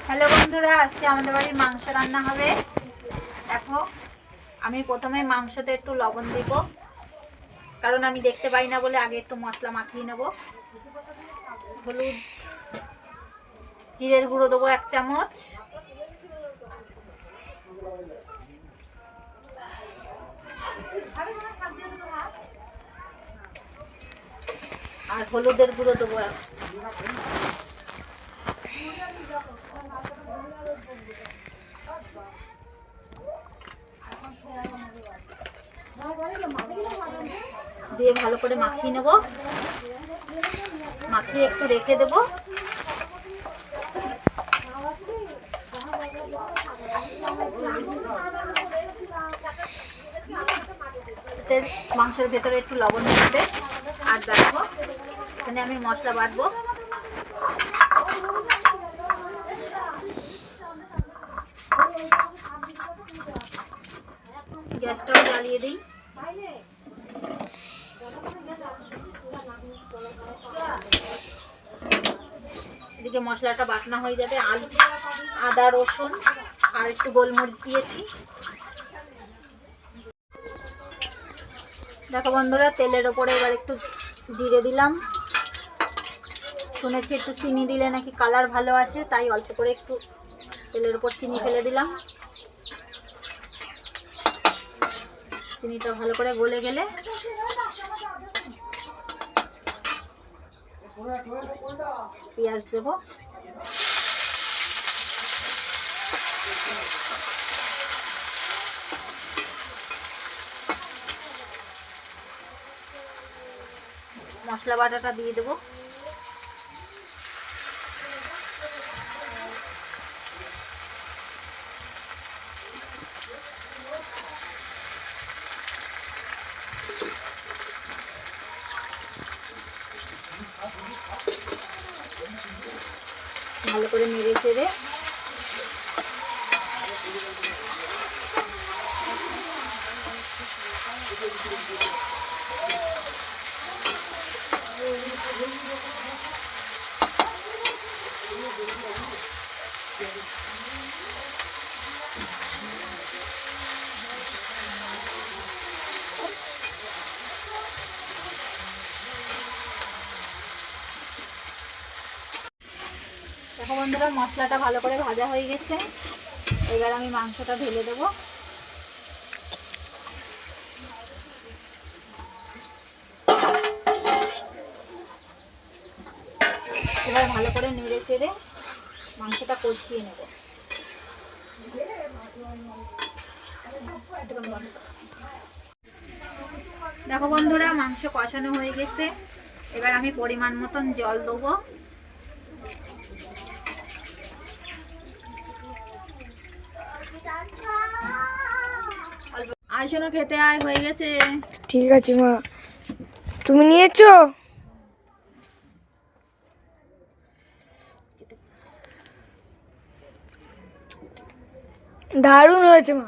Hello বন্ধুরা, আজকে আমাদের বাড়ির মাংস রান্না হবে। দেখো, আমি প্রথমে মাংসতে একটু লবণ দেব, কারণ আমি দেখতে পাই না বলে। আগে একটু মশলা মাখিয়ে নেব। হলুদ, জিরের গুঁড়ো দেবো 1 চামচ, আর হলুদের গুঁড়ো দেবো দিয়ে ভালো করে মাখিয়ে নেব। মাখিয়ে একটু রেখে দেব। মাংসের ভেতরে একটু লবণ দেবে। আর দেখো, এখানে আমি মশলা বাটবো। গ্যাসটাও জ্বালিয়ে দিই। এদিকে মশলাটা বাটনা হয়ে যাবে। আদা, রসুন আর একটু গোলমরিচ দিয়েছি। দেখো বন্ধুরা, তেলের ওপরে এবার একটু জিরে দিলাম। শুনেছি একটু চিনি দিলে নাকি কালার ভালো আসে, তাই অল্প করে একটু তেলের ওপর চিনি ফেলে দিলাম। চিনিটা ভালো করে গলে গেলে পেঁয়াজ দেবো। মশলা বাটাটা দিয়ে দেবো। ভালো করে নেড়ে চেড়ে দেখো বন্ধুরা, মশলাটা ভালো করে ভাজা হয়ে গেছে। এবার আমি মাংসটা ঢেলে দেবো। এবার ভালো করে নেড়ে চেড়ে মাংসটা কষিয়ে নেব। দেখো বন্ধুরা, মাংস কষানো হয়ে গেছে। এবার আমি পরিমাণ মতন জল দেবো। আয় শোনো, খেতে আয়, হয়ে গেছে। ঠিক আছে মা, তুমি নিয়েছো? দারুণ হয়েছে মা।